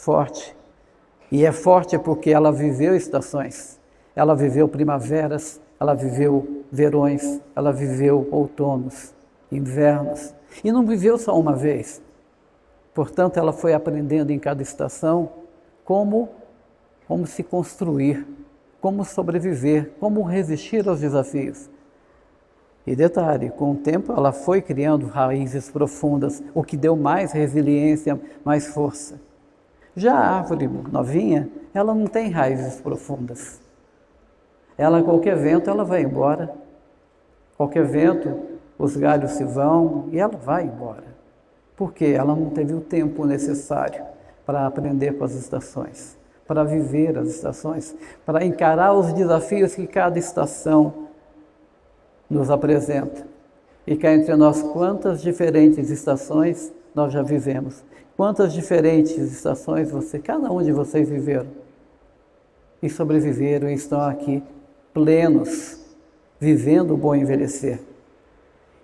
forte. E é forte porque ela viveu estações. Ela viveu primaveras, ela viveu verões, ela viveu outonos, invernos. E não viveu só uma vez. Portanto, ela foi aprendendo em cada estação como se construir, como sobreviver, como resistir aos desafios. E detalhe, com o tempo ela foi criando raízes profundas, o que deu mais resiliência, mais força. Já a árvore novinha, ela não tem raízes profundas. Ela, qualquer vento, ela vai embora. Qualquer vento, os galhos se vão e ela vai embora. Porque ela não teve o tempo necessário para aprender com as estações, para viver as estações, para encarar os desafios que cada estação nos apresenta. E cá entre nós, quantas diferentes estações nós já vivemos. Quantas diferentes estações cada um de vocês viveram. E sobreviveram e estão aqui plenos, vivendo o bom envelhecer.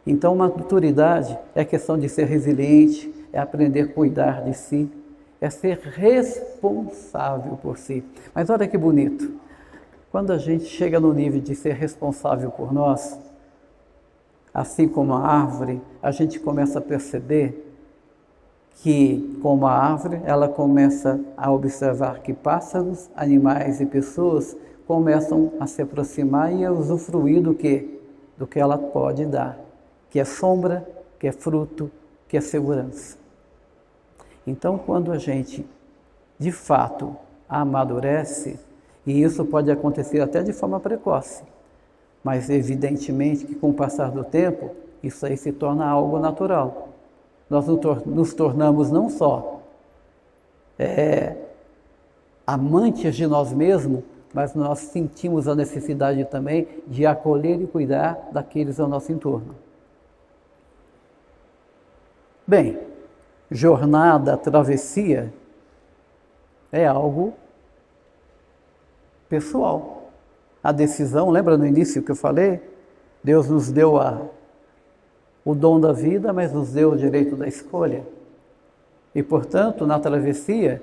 Então, maturidade é questão de ser resiliente, é aprender a cuidar de si, é ser responsável por si. Mas olha que bonito, quando a gente chega no nível de ser responsável por nós, assim como a árvore, a gente começa a perceber que, como a árvore, ela começa a observar que pássaros, animais e pessoas começam a se aproximar e a usufruir do que ela pode dar, que é sombra, que é fruto, que é segurança. Então, quando a gente, de fato, amadurece, e isso pode acontecer até de forma precoce, mas evidentemente que com o passar do tempo, isso aí se torna algo natural. Nós nos tornamos não só amantes de nós mesmos, mas nós sentimos a necessidade também de acolher e cuidar daqueles ao nosso entorno. Bem, jornada, travessia, é algo pessoal. A decisão, lembra no início que eu falei? Deus nos deu o dom da vida, mas nos deu o direito da escolha. E, portanto, na travessia,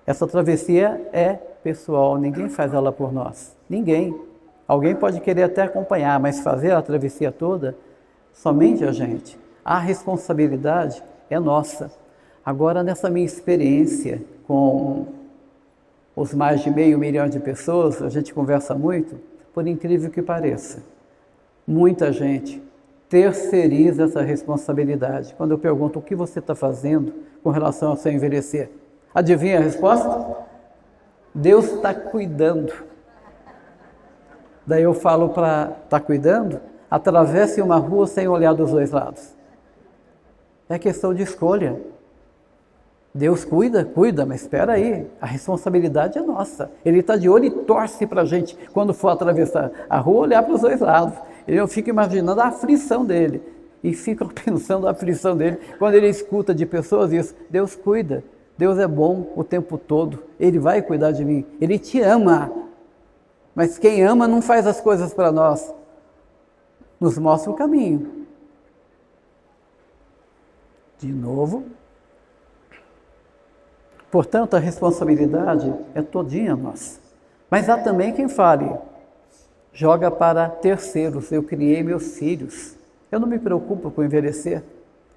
essa travessia é pessoal, ninguém faz ela por nós. Ninguém. Alguém pode querer até acompanhar, mas fazer a travessia toda, somente a gente. A responsabilidade é nossa. Agora, nessa minha experiência com os mais de 500 mil de pessoas, a gente conversa muito, por incrível que pareça. Muita gente terceiriza essa responsabilidade. Quando eu pergunto o que você está fazendo com relação ao seu envelhecer, adivinha a resposta? Deus está cuidando. Daí eu falo para estar cuidando, atravesse uma rua sem olhar dos dois lados. É questão de escolha. Deus cuida, mas espera aí, a responsabilidade é nossa. Ele está de olho e torce para a gente, quando for atravessar a rua, olhar para os dois lados. Eu fico imaginando a aflição dele, e fico pensando a aflição dele, quando ele escuta de pessoas isso. Deus cuida, Deus é bom o tempo todo, Ele vai cuidar de mim, Ele te ama. Mas quem ama não faz as coisas para nós, nos mostra o caminho. De novo. Portanto, a responsabilidade é todinha nossa. Mas há também quem fale, joga para terceiros, eu criei meus filhos. Eu não me preocupo com envelhecer.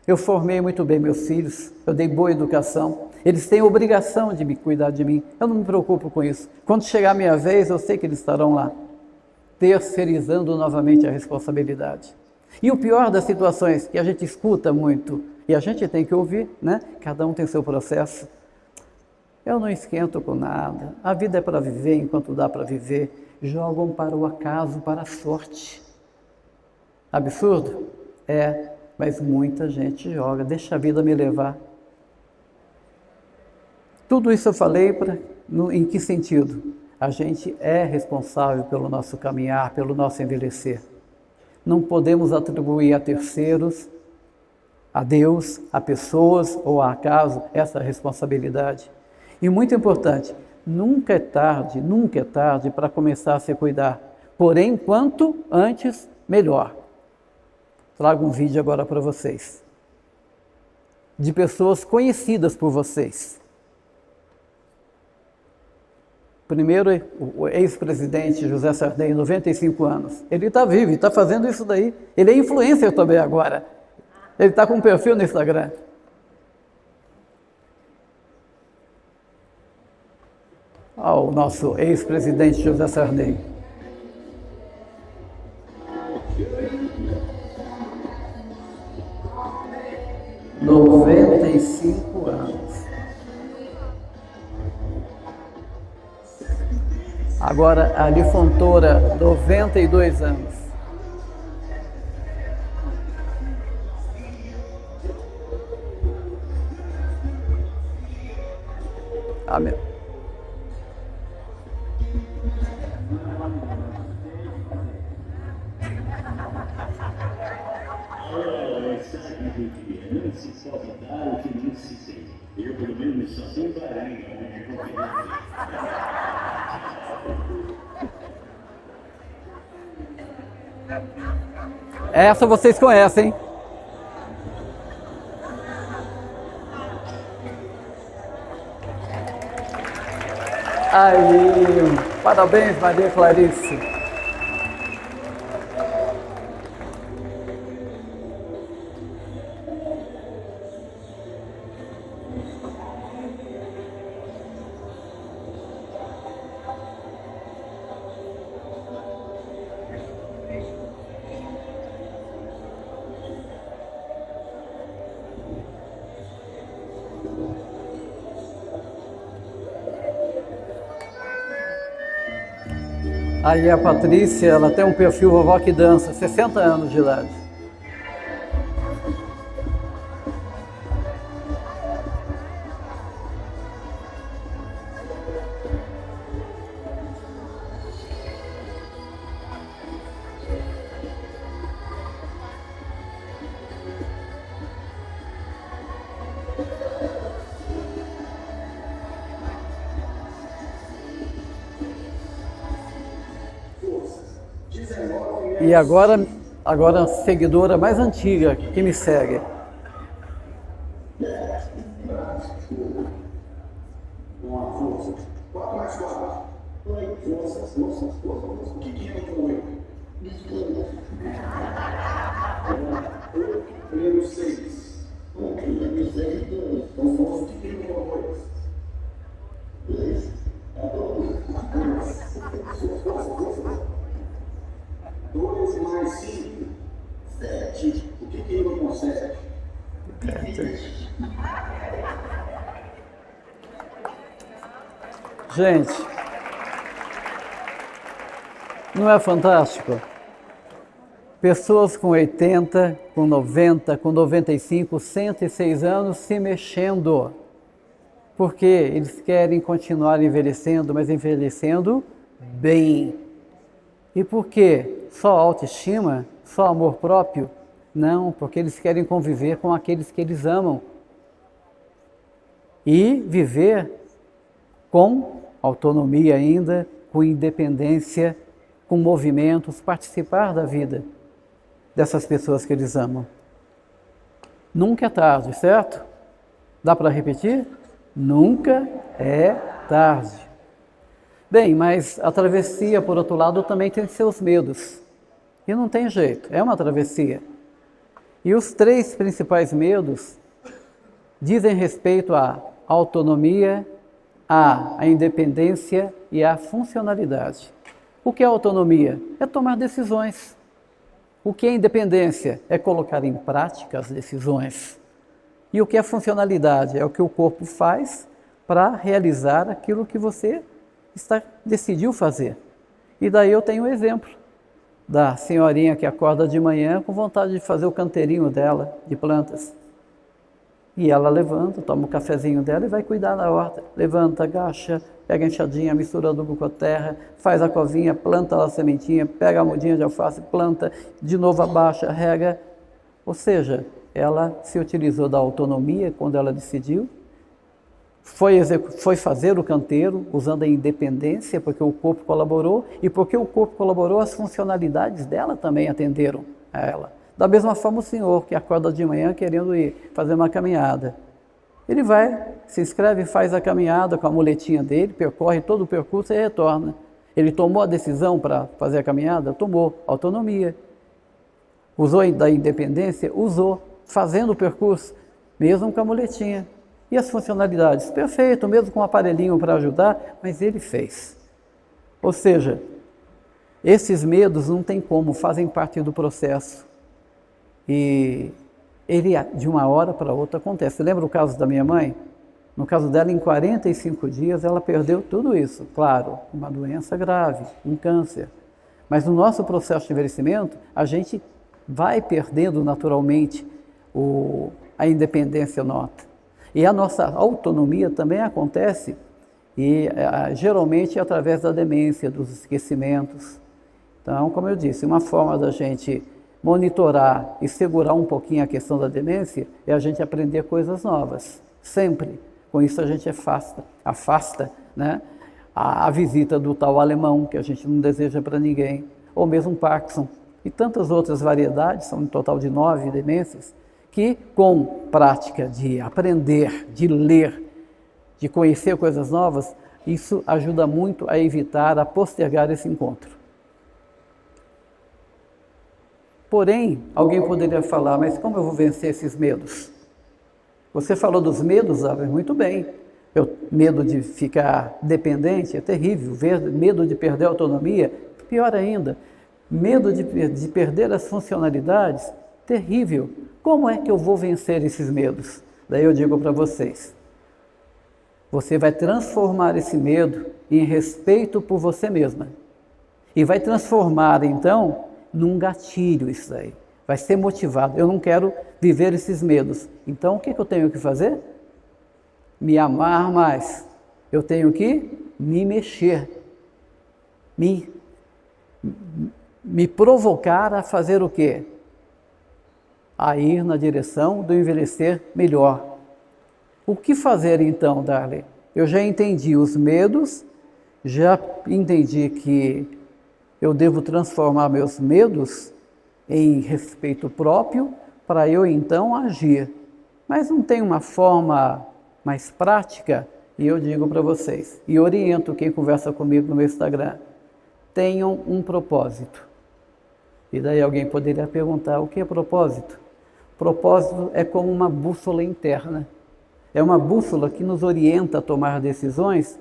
Eu formei muito bem meus filhos, eu dei boa educação. Eles têm a obrigação de me cuidar de mim. Eu não me preocupo com isso. Quando chegar a minha vez, eu sei que eles estarão lá. Terceirizando novamente a responsabilidade. E o pior das situações, que a gente escuta muito, e a gente tem que ouvir, né? Cada um tem seu processo. Eu não esquento com nada, a vida é para viver enquanto dá para viver, jogam para o acaso, para a sorte. Absurdo? É, mas muita gente joga, deixa a vida me levar. Tudo isso eu falei em que sentido? A gente é responsável pelo nosso caminhar, pelo nosso envelhecer. Não podemos atribuir a terceiros, a Deus, a pessoas ou a acaso essa responsabilidade. E muito importante, nunca é tarde para começar a se cuidar. Porém, quanto antes, melhor. Trago um vídeo agora para vocês. De pessoas conhecidas por vocês. primeiro, o ex-presidente José Sarney, 95 anos. Ele está vivo, está fazendo isso daí. Ele é influencer também agora. Ele está com um perfil no Instagram. O nosso ex-presidente José Sarney. – 95 anos. Agora, Ali Fontoura, 92 anos. Amém. Não se pode dar o que não se tem. Eu, pelo menos, só sei varanha. Essa vocês conhecem. Aí, parabéns, Maria Clarice. Aí a Patrícia, ela tem um perfil vovó que dança, 60 anos de idade. E agora a seguidora mais antiga que me segue. Gente, não é fantástico? Pessoas com 80, com 90, com 95, 106 anos se mexendo. Porque eles querem continuar envelhecendo, mas envelhecendo bem. E por quê? Só autoestima? Só amor próprio? Não, porque eles querem conviver com aqueles que eles amam. E viver com autonomia ainda, com independência, com movimentos, participar da vida dessas pessoas que eles amam. Nunca é tarde, certo? Dá para repetir? Nunca é tarde. Bem, mas a travessia, por outro lado, também tem seus medos. E não tem jeito, é uma travessia. E os 3 principais medos dizem respeito à autonomia, à independência e à funcionalidade. O que é autonomia? É tomar decisões. O que é independência? É colocar em prática as decisões. E o que é funcionalidade? É o que o corpo faz para realizar aquilo que você decidiu fazer. E daí eu tenho um exemplo da senhorinha que acorda de manhã com vontade de fazer o canteirinho dela, de plantas. E ela levanta, toma o cafezinho dela e vai cuidar da horta. Levanta, agacha, pega a enxadinha, mistura adubo com a terra, faz a covinha, planta a sementinha, pega a mudinha de alface, planta, de novo abaixa, rega. Ou seja, ela se utilizou da autonomia quando ela decidiu, foi fazer o canteiro usando a independência, porque o corpo colaborou, e porque o corpo colaborou, as funcionalidades dela também atenderam a ela. Da mesma forma o senhor que acorda de manhã querendo ir fazer uma caminhada. Ele vai, se inscreve, faz a caminhada com a muletinha dele, percorre todo o percurso e retorna. Ele tomou a decisão para fazer a caminhada? Tomou. Autonomia. Usou da independência? Usou. Fazendo o percurso, mesmo com a muletinha. E as funcionalidades? Perfeito, mesmo com um aparelhinho para ajudar, mas ele fez. Ou seja, esses medos não tem como, fazem parte do processo. E ele, de uma hora para outra, acontece. Você lembra o caso da minha mãe? No caso dela, em 45 dias, ela perdeu tudo isso. Claro, uma doença grave, um câncer. Mas no nosso processo de envelhecimento, a gente vai perdendo naturalmente a independência nota. E a nossa autonomia também acontece, e geralmente através da demência, dos esquecimentos. Então, como eu disse, uma forma da gente monitorar e segurar um pouquinho a questão da demência é a gente aprender coisas novas, sempre. Com isso a gente afasta, né, a visita do tal alemão, que a gente não deseja para ninguém, ou mesmo Parkinson, e tantas outras variedades, são um total de 9 demências, que com prática de aprender, de ler, de conhecer coisas novas, isso ajuda muito a evitar, a postergar esse encontro. Porém, alguém poderia falar, mas como eu vou vencer esses medos? Você falou dos medos, Albert, muito bem. Medo de ficar dependente é terrível, medo de perder a autonomia, pior ainda. Medo de perder as funcionalidades, terrível. Como é que eu vou vencer esses medos? Daí eu digo para vocês, você vai transformar esse medo em respeito por você mesma. E vai transformar, então, num gatilho isso aí. Vai ser motivado. Eu não quero viver esses medos. Então, o que eu tenho que fazer? Me amar mais. Eu tenho que me mexer. Me provocar a fazer o quê? A ir na direção do envelhecer melhor. O que fazer então, Darley? Eu já entendi os medos, já entendi que eu devo transformar meus medos em respeito próprio para eu então agir. Mas não tem uma forma mais prática? E eu digo para vocês, e oriento quem conversa comigo no meu Instagram, tenham um propósito. E daí alguém poderia perguntar, o que é propósito? Propósito é como uma bússola interna. É uma bússola que nos orienta a tomar decisões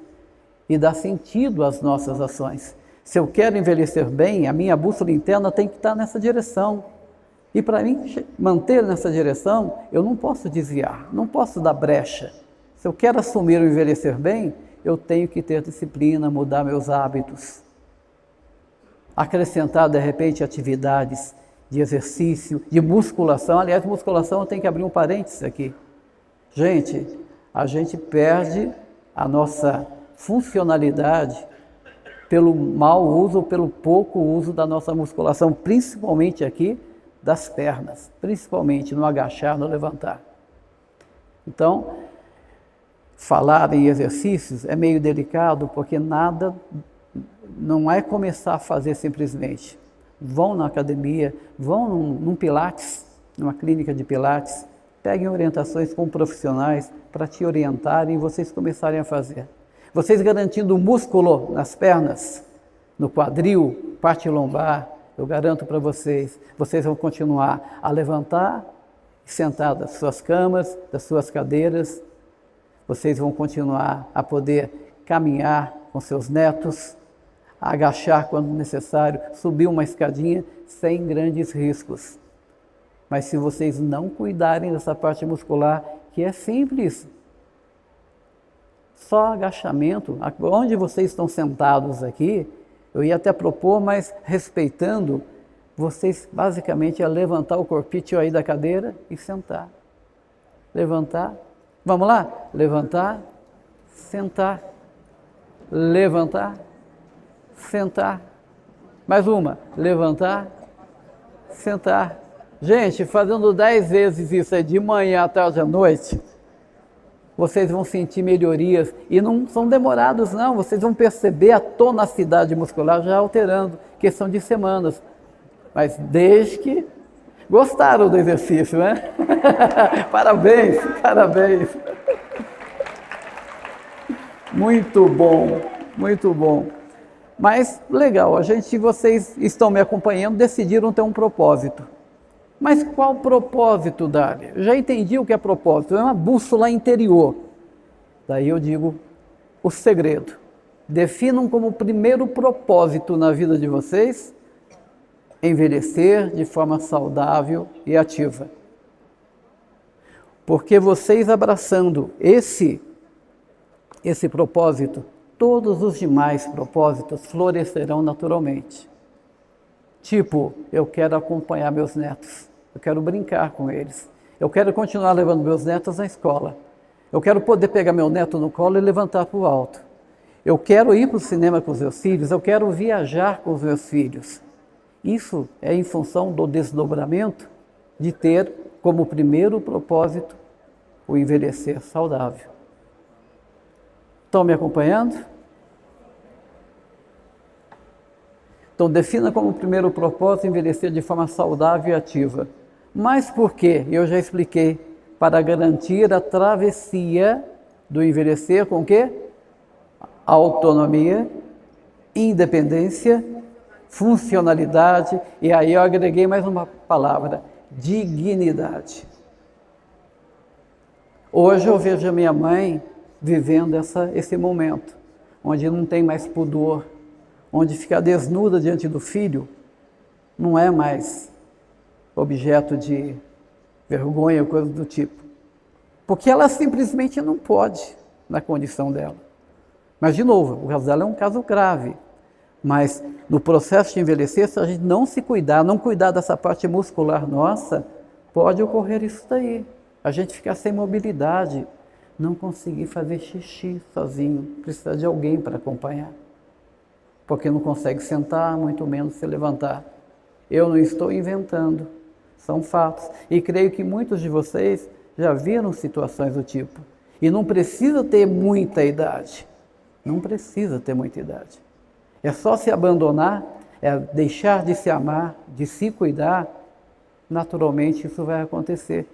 e dá sentido às nossas ações. Se eu quero envelhecer bem, a minha bússola interna tem que estar nessa direção. E para mim manter nessa direção, eu não posso desviar, não posso dar brecha. Se eu quero assumir o envelhecer bem, eu tenho que ter disciplina, mudar meus hábitos. Acrescentar, de repente, atividades de exercício, de musculação. Aliás, musculação, eu tenho que abrir um parênteses aqui. Gente, a gente perde a nossa funcionalidade pelo mau uso ou pelo pouco uso da nossa musculação, principalmente aqui das pernas, principalmente no agachar, no levantar. Então, falar em exercícios é meio delicado, porque nada, não é começar a fazer simplesmente. Vão na academia, vão num Pilates, numa clínica de Pilates, peguem orientações com profissionais para te orientarem e vocês começarem a fazer. Vocês garantindo o músculo nas pernas, no quadril, parte lombar, eu garanto para vocês, vocês vão continuar a levantar e sentar das suas camas, das suas cadeiras, vocês vão continuar a poder caminhar com seus netos, agachar quando necessário, subir uma escadinha sem grandes riscos. Mas se vocês não cuidarem dessa parte muscular, que é simples, só agachamento, onde vocês estão sentados aqui, eu ia até propor, mas respeitando, vocês basicamente é levantar o corpício aí da cadeira e sentar. Levantar, vamos lá? Levantar, sentar, levantar, sentar. Mais uma, levantar, sentar. Gente, fazendo 10 vezes isso aí de manhã, à tarde, à noite, vocês vão sentir melhorias e não são demorados não, vocês vão perceber a tonacidade muscular já alterando, questão de semanas, mas desde que gostaram do exercício, né? Parabéns, parabéns. Muito bom, muito bom. Mas legal, vocês estão me acompanhando, decidiram ter um propósito. Mas qual propósito, Dália? Já entendi o que é propósito, é uma bússola interior. Daí eu digo o segredo. Definam como primeiro propósito na vida de vocês envelhecer de forma saudável e ativa. Porque vocês abraçando esse propósito, todos os demais propósitos florescerão naturalmente. Tipo, eu quero acompanhar meus netos, eu quero brincar com eles, eu quero continuar levando meus netos na escola, eu quero poder pegar meu neto no colo e levantar para o alto, eu quero ir para o cinema com os meus filhos, eu quero viajar com os meus filhos. Isso é em função do desdobramento de ter como primeiro propósito o envelhecer saudável. Estão me acompanhando? Então, defina como primeiro propósito envelhecer de forma saudável e ativa. Mas por quê? Eu já expliquei. Para garantir a travessia do envelhecer com o quê? Autonomia, independência, funcionalidade, e aí eu agreguei mais uma palavra, dignidade. Hoje eu vejo a minha mãe vivendo esse momento, onde não tem mais pudor, onde ficar desnuda diante do filho não é mais objeto de vergonha ou coisa do tipo. Porque ela simplesmente não pode, na condição dela. Mas, de novo, o caso dela é um caso grave. Mas, no processo de envelhecer, se a gente não se cuidar, não cuidar dessa parte muscular nossa, pode ocorrer isso daí. A gente ficar sem mobilidade, não conseguir fazer xixi sozinho, precisar de alguém para acompanhar. Porque não consegue sentar, muito menos se levantar. Eu não estou inventando, são fatos. E creio que muitos de vocês já viram situações do tipo. E não precisa ter muita idade. Não precisa ter muita idade. É só se abandonar, é deixar de se amar, de se cuidar, naturalmente isso vai acontecer.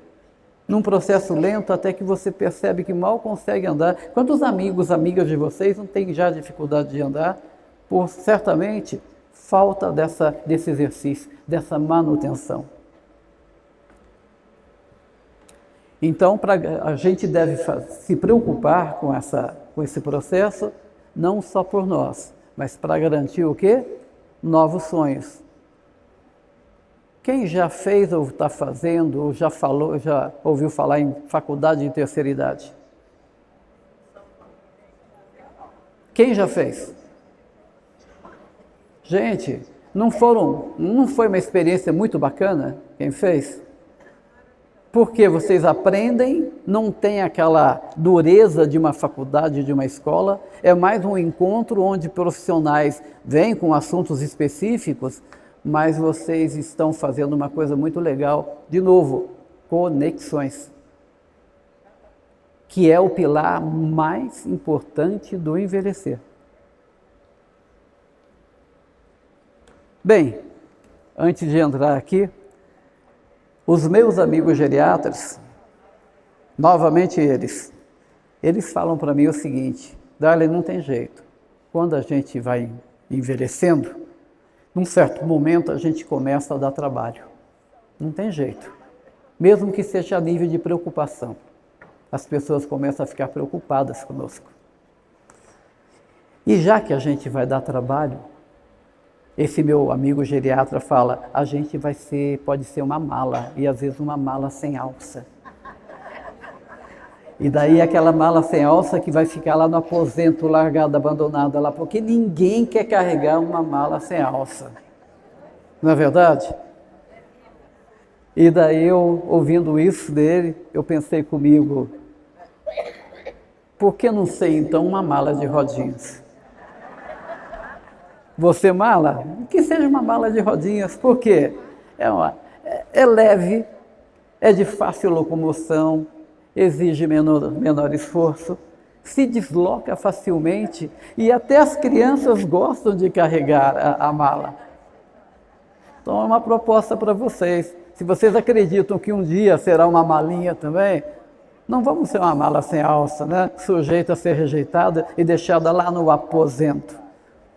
Num processo lento, até que você percebe que mal consegue andar. Quantos amigos, amigas de vocês não têm já dificuldade de andar? Por, certamente, falta desse exercício, dessa manutenção. Então, a gente deve se preocupar com esse processo, não só por nós, mas para garantir o quê? Novos sonhos. Quem já fez ou está fazendo, ou já ouviu falar em faculdade de terceira idade? Quem já fez? Gente, não foi uma experiência muito bacana quem fez? Porque vocês aprendem, não tem aquela dureza de uma faculdade, de uma escola, é mais um encontro onde profissionais vêm com assuntos específicos, mas vocês estão fazendo uma coisa muito legal, de novo, conexões, que é o pilar mais importante do envelhecer. Bem, antes de entrar aqui, os meus amigos geriatras, novamente eles falam para mim o seguinte: Darley, não tem jeito, quando a gente vai envelhecendo, num certo momento a gente começa a dar trabalho, não tem jeito, mesmo que seja a nível de preocupação, as pessoas começam a ficar preocupadas conosco. E já que a gente vai dar trabalho, esse meu amigo geriatra fala, a gente pode ser uma mala, e às vezes uma mala sem alça. E daí aquela mala sem alça que vai ficar lá no aposento, largada, abandonada lá, porque ninguém quer carregar uma mala sem alça. Não é verdade? E daí eu, ouvindo isso dele, eu pensei comigo, por que não ser então uma mala de rodinhas? Você mala? Que seja uma mala de rodinhas, por quê? É leve, é de fácil locomoção, exige menor esforço, se desloca facilmente e até as crianças gostam de carregar a mala. Então é uma proposta para vocês. Se vocês acreditam que um dia será uma malinha também, Não vamos ser uma mala sem alça, né? Sujeita a ser rejeitada e deixada lá no aposento.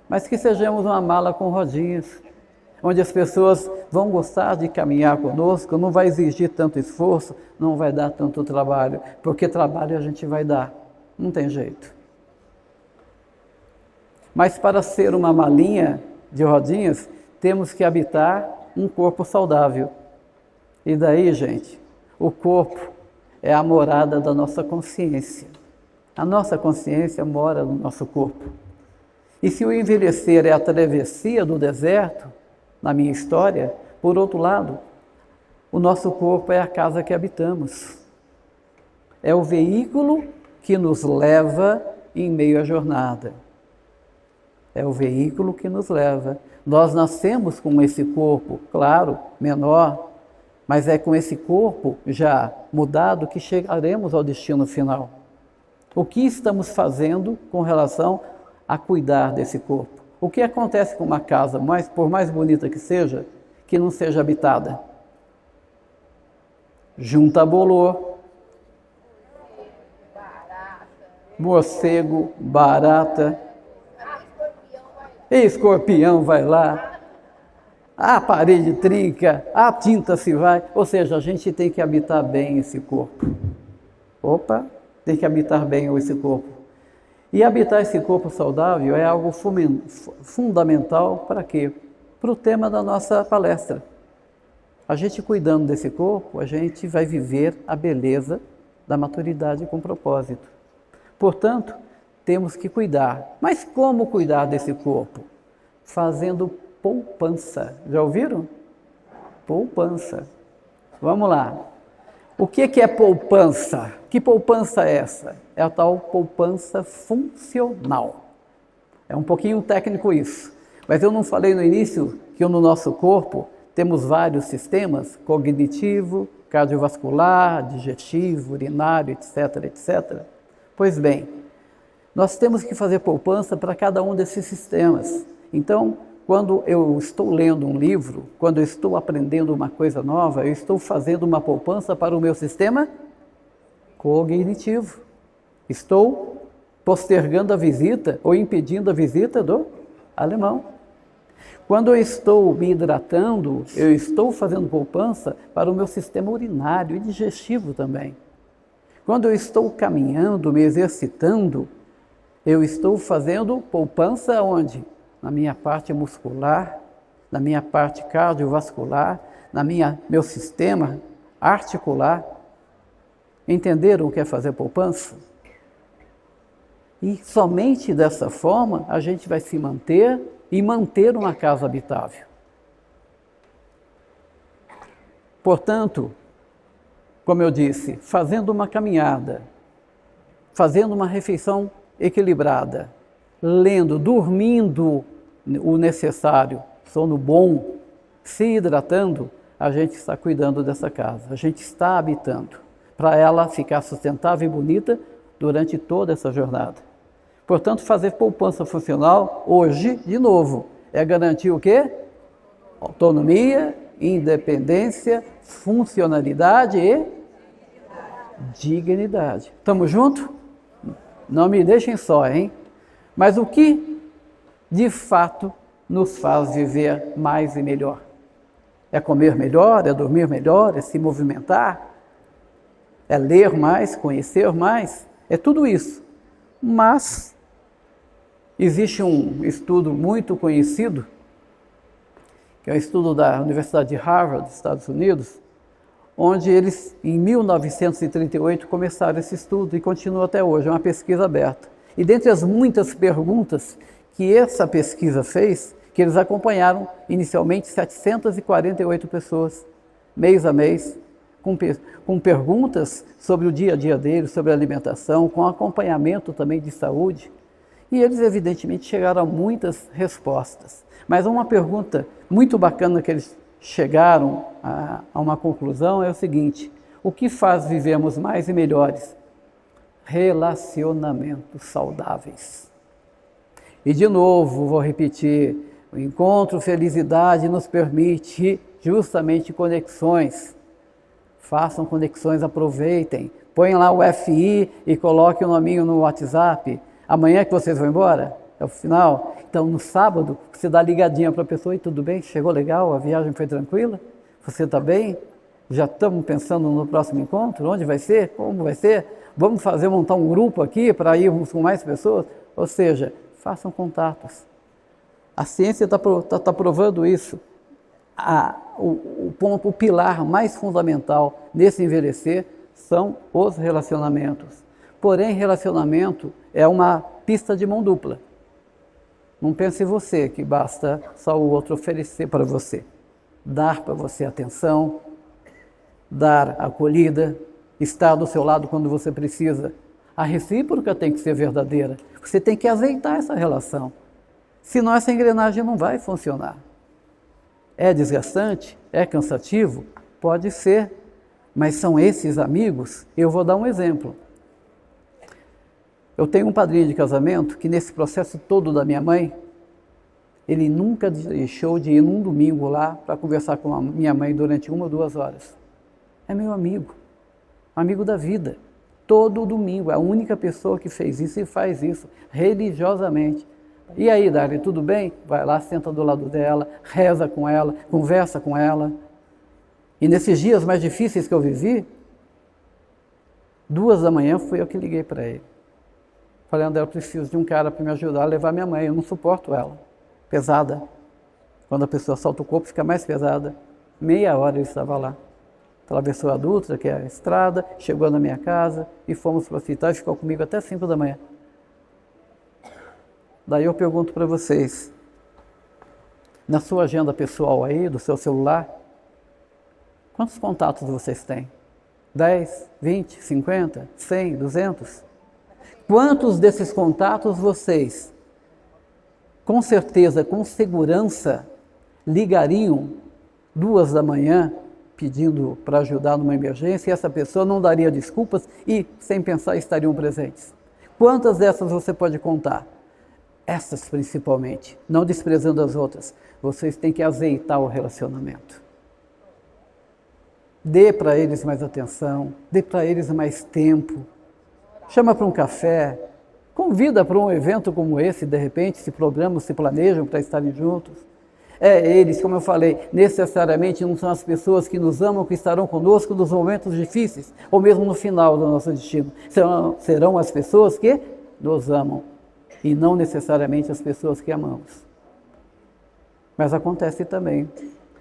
Mas que sejamos uma mala com rodinhas, onde as pessoas vão gostar de caminhar conosco, não vai exigir tanto esforço, não vai dar tanto trabalho, porque trabalho a gente vai dar, não tem jeito. Mas para ser uma malinha de rodinhas, temos que habitar um corpo saudável. E daí, gente, o corpo é a morada da nossa consciência. A nossa consciência mora no nosso corpo. E se o envelhecer é a travessia do deserto, na minha história, por outro lado, o nosso corpo é a casa que habitamos. É o veículo que nos leva em meio à jornada. É o veículo que nos leva. Nós nascemos com esse corpo, claro, menor, mas é com esse corpo já mudado que chegaremos ao destino final. O que estamos fazendo com relação a cuidar desse corpo? O que acontece com uma casa, por mais bonita que seja, que não seja habitada? Junta bolor, morcego, barata, escorpião vai lá, a parede trinca, a tinta se vai, ou seja, a gente tem que habitar bem esse corpo. Opa, tem que habitar bem esse corpo. E habitar esse corpo saudável é algo fundamental para quê? Para o tema da nossa palestra. A gente cuidando desse corpo, a gente vai viver a beleza da maturidade com propósito. Portanto, temos que cuidar. Mas como cuidar desse corpo? Fazendo poupança. Já ouviram? Poupança. Vamos lá. O que é poupança? Que poupança é essa? É a tal poupança funcional. É um pouquinho técnico isso. Mas eu não falei no início que no nosso corpo temos vários sistemas, cognitivo, cardiovascular, digestivo, urinário, etc, etc. Pois bem, nós temos que fazer poupança para cada um desses sistemas. Então, quando eu estou lendo um livro, quando eu estou aprendendo uma coisa nova, eu estou fazendo uma poupança para o meu sistema cognitivo. Estou postergando a visita ou impedindo a visita do alemão. Quando eu estou me hidratando, eu estou fazendo poupança para o meu sistema urinário e digestivo também. Quando eu estou caminhando, me exercitando, eu estou fazendo poupança onde? Na minha parte muscular, na minha parte cardiovascular, meu sistema articular. Entenderam o que é fazer poupança? E somente dessa forma a gente vai se manter e manter uma casa habitável. Portanto, como eu disse, fazendo uma caminhada, fazendo uma refeição equilibrada, lendo, dormindo o necessário, sono bom, se hidratando, a gente está cuidando dessa casa, a gente está habitando, para ela ficar sustentável e bonita durante toda essa jornada. Portanto, fazer poupança funcional hoje, de novo, é garantir o quê? Autonomia, independência, funcionalidade e dignidade. Estamos juntos? Não me deixem só, hein? Mas o que, de fato, nos faz viver mais e melhor? É comer melhor, é dormir melhor, é se movimentar, é ler mais, conhecer mais, é tudo isso. Mas existe um estudo muito conhecido, que é um estudo da Universidade de Harvard, dos Estados Unidos, onde eles, em 1938, começaram esse estudo e continua até hoje, é uma pesquisa aberta. E dentre as muitas perguntas que essa pesquisa fez, que eles acompanharam inicialmente 748 pessoas, mês a mês, com perguntas sobre o dia a dia deles, sobre a alimentação, com acompanhamento também de saúde. E eles, evidentemente, chegaram a muitas respostas. Mas uma pergunta muito bacana que eles chegaram a uma conclusão é o seguinte: o que faz vivermos mais e melhores? Relacionamentos saudáveis. E de novo, vou repetir, o encontro felicidade nos permite justamente conexões Façam conexões, aproveitem. Põem lá o FI e coloquem o nominho no WhatsApp. Amanhã que vocês vão embora, é o final. Então, no sábado, você dá ligadinha para a pessoa, e tudo bem? Chegou legal? A viagem foi tranquila? Você está bem? Já estamos pensando no próximo encontro? Onde vai ser? Como vai ser? Vamos montar um grupo aqui para irmos com mais pessoas? Ou seja, façam contatos. A ciência está provando isso. O pilar mais fundamental nesse envelhecer são os relacionamentos. Porém, relacionamento é uma pista de mão dupla. Não pense você que basta só o outro oferecer para você. Dar para você atenção, dar acolhida, estar do seu lado quando você precisa. A recíproca tem que ser verdadeira. Você tem que azeitar essa relação. Senão essa engrenagem não vai funcionar. É desgastante? É cansativo? Pode ser. Mas são esses amigos? Eu vou dar um exemplo. Eu tenho um padrinho de casamento que nesse processo todo da minha mãe, ele nunca deixou de ir num domingo lá para conversar com a minha mãe durante 1 ou 2 horas. É meu amigo da vida. Todo domingo, é a única pessoa que fez isso e faz isso, religiosamente. E aí, Dali, tudo bem? Vai lá, senta do lado dela, reza com ela, conversa com ela. E nesses dias mais difíceis que eu vivi, 2 da manhã fui eu que liguei para ele. Falei, André, eu preciso de um cara para me ajudar a levar minha mãe, eu não suporto ela. Pesada. Quando a pessoa solta o corpo, fica mais pesada. Meia hora ele estava lá. Atravessou a Dutra, que é a estrada, chegou na minha casa e fomos para o hospital e ficou comigo até 5 da manhã. Daí eu pergunto para vocês, na sua agenda pessoal aí, do seu celular, quantos contatos vocês têm? 10, 20, 50, 100, 200? Quantos desses contatos vocês, com certeza, com segurança, ligariam 2 da manhã, pedindo para ajudar numa emergência, e essa pessoa não daria desculpas e, sem pensar, estariam presentes? Quantas dessas você pode contar? Essas principalmente, não desprezando as outras. Vocês têm que azeitar o relacionamento. Dê para eles mais atenção, dê para eles mais tempo. Chama para um café, convida para um evento como esse, de repente, se programam, se planejam para estarem juntos. Eles, como eu falei, necessariamente não são as pessoas que nos amam que estarão conosco nos momentos difíceis, ou mesmo no final do nosso destino. Serão as pessoas que nos amam, e não necessariamente as pessoas que amamos. Mas acontece também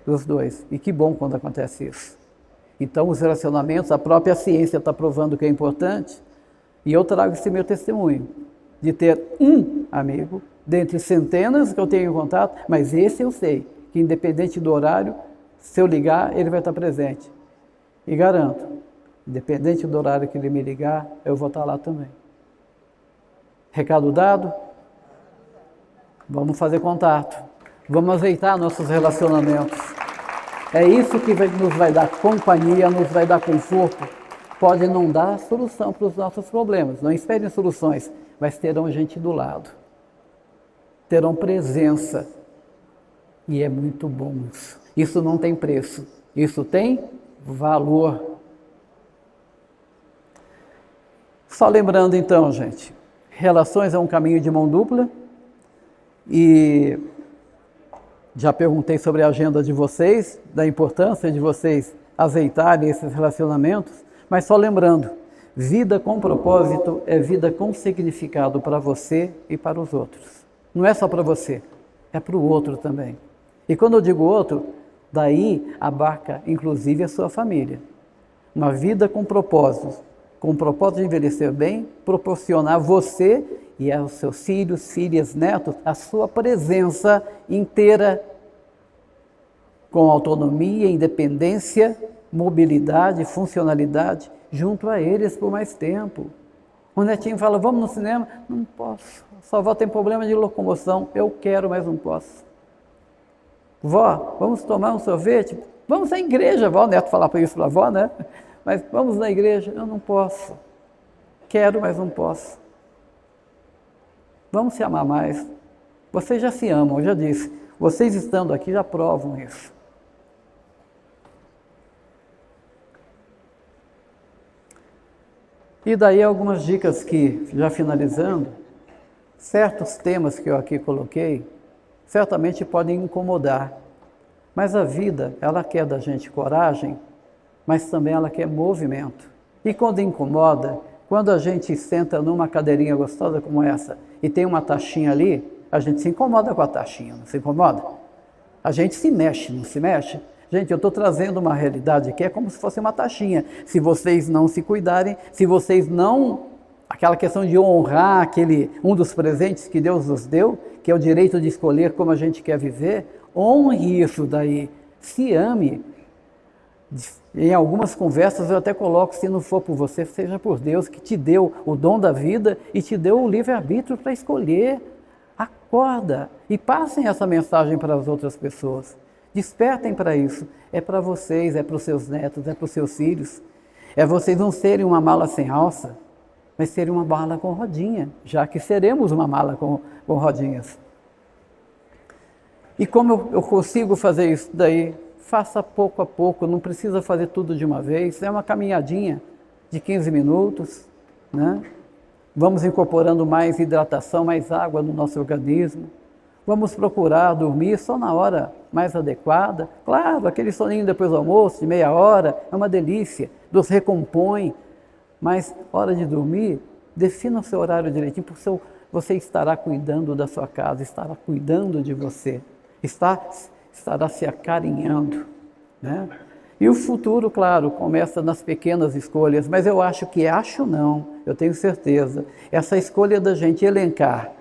dos dois, e que bom quando acontece isso. Então, os relacionamentos, a própria ciência está provando que é importante, e eu trago esse meu testemunho, de ter um amigo, dentre centenas que eu tenho em contato, mas esse eu sei, que independente do horário, se eu ligar, ele vai estar presente. E garanto, independente do horário que ele me ligar, eu vou estar lá também. Recado dado? Vamos fazer contato. Vamos azeitar nossos relacionamentos. É isso que nos vai dar companhia, nos vai dar conforto. Pode não dar solução para os nossos problemas. Não esperem soluções, mas terão gente do lado. Terão presença. E é muito bom isso. Isso não tem preço. Isso tem valor. Só lembrando então, gente, relações é um caminho de mão dupla. E já perguntei sobre a agenda de vocês, da importância de vocês azeitarem esses relacionamentos, mas só lembrando, vida com propósito é vida com significado para você e para os outros. Não é só para você, é para o outro também. E quando eu digo outro, daí abarca inclusive a sua família. Uma vida com propósito de envelhecer bem, proporcionar você e aos seus filhos, filhas, netos, a sua presença inteira, com autonomia, independência, mobilidade, funcionalidade, junto a eles por mais tempo. O netinho fala, vamos no cinema? Não posso. Sua avó tem problema de locomoção, eu quero, mas não posso. Vó, vamos tomar um sorvete? Vamos à igreja, vó, o neto falar para isso para a avó, né? Mas vamos na igreja? Eu não posso. Quero, mas não posso. Vamos se amar mais. Vocês já se amam, eu já disse. Vocês estando aqui já provam isso. E daí algumas dicas que, já finalizando, certos temas que eu aqui coloquei, certamente podem incomodar. Mas a vida, ela quer da gente coragem, mas também ela quer movimento. E quando incomoda, quando a gente senta numa cadeirinha gostosa como essa e tem uma taxinha ali, a gente se incomoda com a taxinha, não se incomoda? A gente se mexe, não se mexe? Gente, eu estou trazendo uma realidade que é como se fosse uma taxinha. Se vocês não se cuidarem, se vocês não... Aquela questão de honrar um dos presentes que Deus nos deu, que é o direito de escolher como a gente quer viver, honre isso daí, se ame. Em algumas conversas eu até coloco, se não for por você, seja por Deus, que te deu o dom da vida e te deu o livre-arbítrio para escolher. Acorda e passem essa mensagem para as outras pessoas. Despertem para isso. É para vocês, é para os seus netos, é para os seus filhos. É vocês não serem uma mala sem alça, mas serem uma mala com rodinha, já que seremos uma mala com rodinhas. E como eu consigo fazer isso daí? Faça pouco a pouco, não precisa fazer tudo de uma vez, é uma caminhadinha de 15 minutos, né? Vamos incorporando mais hidratação, mais água no nosso organismo. Vamos procurar dormir só na hora mais adequada. Claro, aquele soninho depois do almoço, de meia hora, é uma delícia, nos recompõe. Mas, hora de dormir, defina o seu horário direitinho, porque você estará cuidando da sua casa, estará cuidando de você, estará se acarinhando, né? E o futuro, claro, começa nas pequenas escolhas, mas eu eu tenho certeza, essa escolha da gente elencar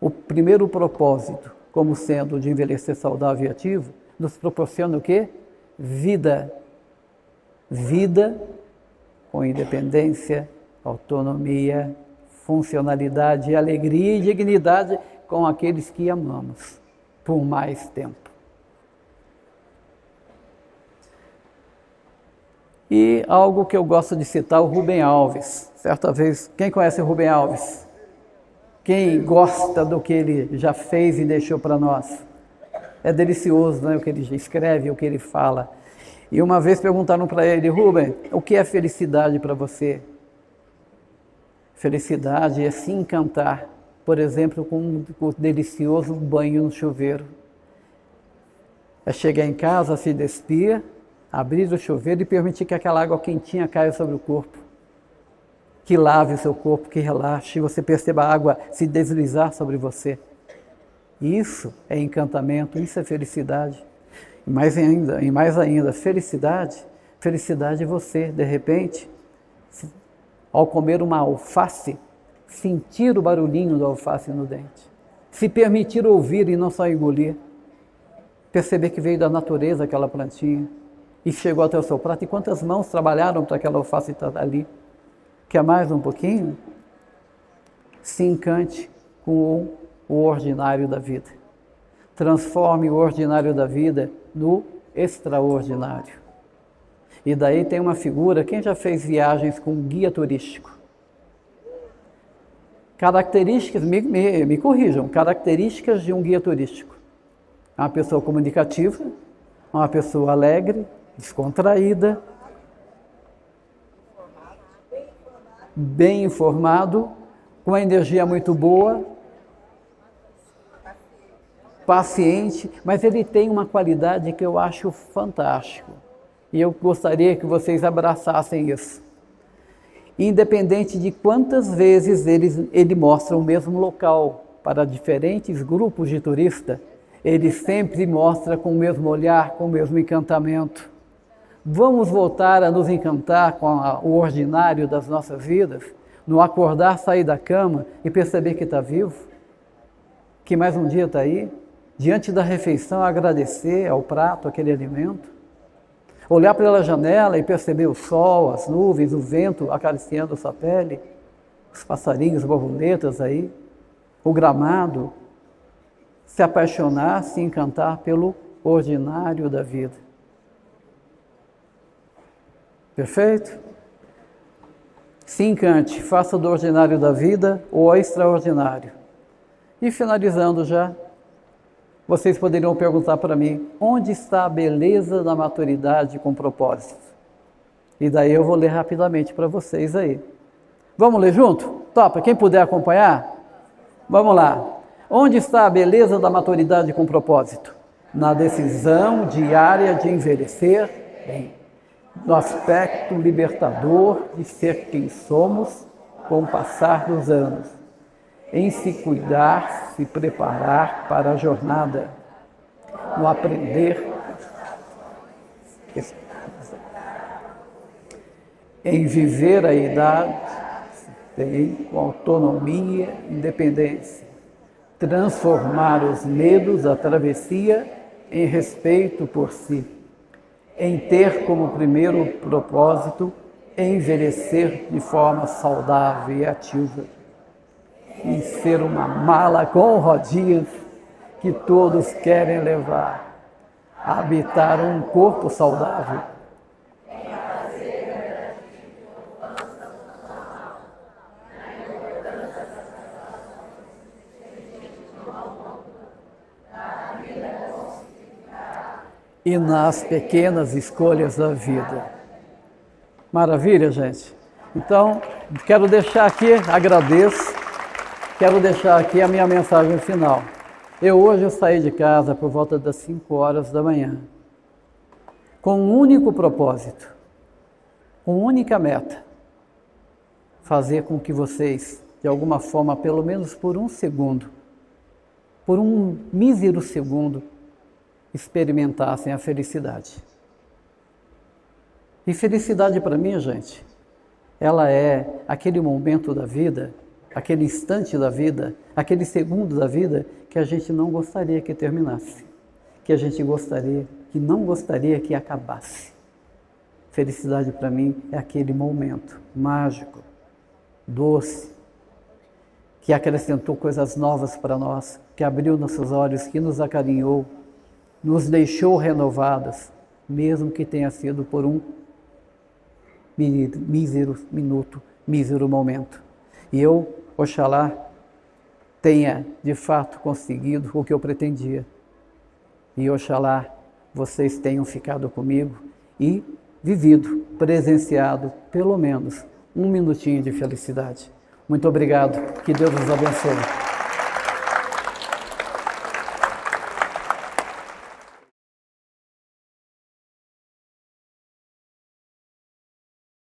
o primeiro propósito como sendo de envelhecer saudável e ativo, nos proporciona o quê? Vida. Vida com independência, autonomia, funcionalidade, alegria e dignidade com aqueles que amamos por mais tempo. E algo que eu gosto de citar, o Rubem Alves. Certa vez, quem conhece o Rubem Alves? Quem gosta do que ele já fez e deixou para nós? É delicioso, né, o que ele escreve, o que ele fala. E uma vez perguntaram para ele, Rubem, o que é felicidade para você? Felicidade é se encantar, por exemplo, com um delicioso banho no chuveiro. É chegar em casa, se despir, abrir o chuveiro e permitir que aquela água quentinha caia sobre o corpo. Que lave o seu corpo, que relaxe, e você perceba a água se deslizar sobre você. Isso é encantamento, isso é felicidade. E mais ainda, felicidade é você, de repente, ao comer uma alface, sentir o barulhinho da alface no dente. Se permitir ouvir e não só engolir. Perceber que veio da natureza aquela plantinha e chegou até o seu prato. E quantas mãos trabalharam para aquela alface estar ali? Quer mais um pouquinho? Se encante com o ordinário da vida. Transforme o ordinário da vida no extraordinário. E daí tem uma figura, quem já fez viagens com um guia turístico? Características, me corrijam, características de um guia turístico. Uma pessoa comunicativa, uma pessoa alegre, descontraída, bem informado, com uma energia muito boa, paciente, mas ele tem uma qualidade que eu acho fantástico. E eu gostaria que vocês abraçassem isso. Independente de quantas vezes ele mostra o mesmo local para diferentes grupos de turistas, ele sempre mostra com o mesmo olhar, com o mesmo encantamento. Vamos voltar a nos encantar com o ordinário das nossas vidas, no acordar, sair da cama e perceber que está vivo, que mais um dia está aí, diante da refeição agradecer ao prato, aquele alimento, olhar pela janela e perceber o sol, as nuvens, o vento acariciando a sua pele, os passarinhos, borboletas aí, o gramado, se apaixonar, se encantar pelo ordinário da vida. Perfeito? Se encante, faça do ordinário da vida o extraordinário. E finalizando já, vocês poderiam perguntar para mim, onde está a beleza da maturidade com propósito? E daí eu vou ler rapidamente para vocês aí. Vamos ler junto? Topa, quem puder acompanhar? Vamos lá. Onde está a beleza da maturidade com propósito? Na decisão diária de envelhecer bem, no aspecto libertador de ser quem somos com o passar dos anos, em se cuidar, se preparar para a jornada, no aprender, em viver a idade com autonomia e independência, transformar os medos da travessia em respeito por si, em ter como primeiro propósito envelhecer de forma saudável e ativa, em ser uma mala com rodinhas que todos querem levar, habitar um corpo saudável. E nas pequenas escolhas da vida. Maravilha, gente? Então, quero deixar aqui, agradeço, quero deixar aqui a minha mensagem final. Hoje eu saí de casa por volta das 5 horas da manhã, com um único propósito, com uma única meta, fazer com que vocês, de alguma forma, pelo menos por um segundo, por um mísero segundo, experimentassem a felicidade. E felicidade para mim, gente, ela é aquele momento da vida, aquele instante da vida, aquele segundo da vida que a gente não gostaria que terminasse, que a gente não gostaria que acabasse. Felicidade para mim é aquele momento mágico, doce, que acrescentou coisas novas para nós, que abriu nossos olhos, que nos acarinhou, nos deixou renovadas, mesmo que tenha sido por um mísero minuto, mísero momento. E eu, oxalá, tenha de fato conseguido o que eu pretendia. E oxalá vocês tenham ficado comigo e vivido, presenciado, pelo menos, um minutinho de felicidade. Muito obrigado, que Deus nos abençoe.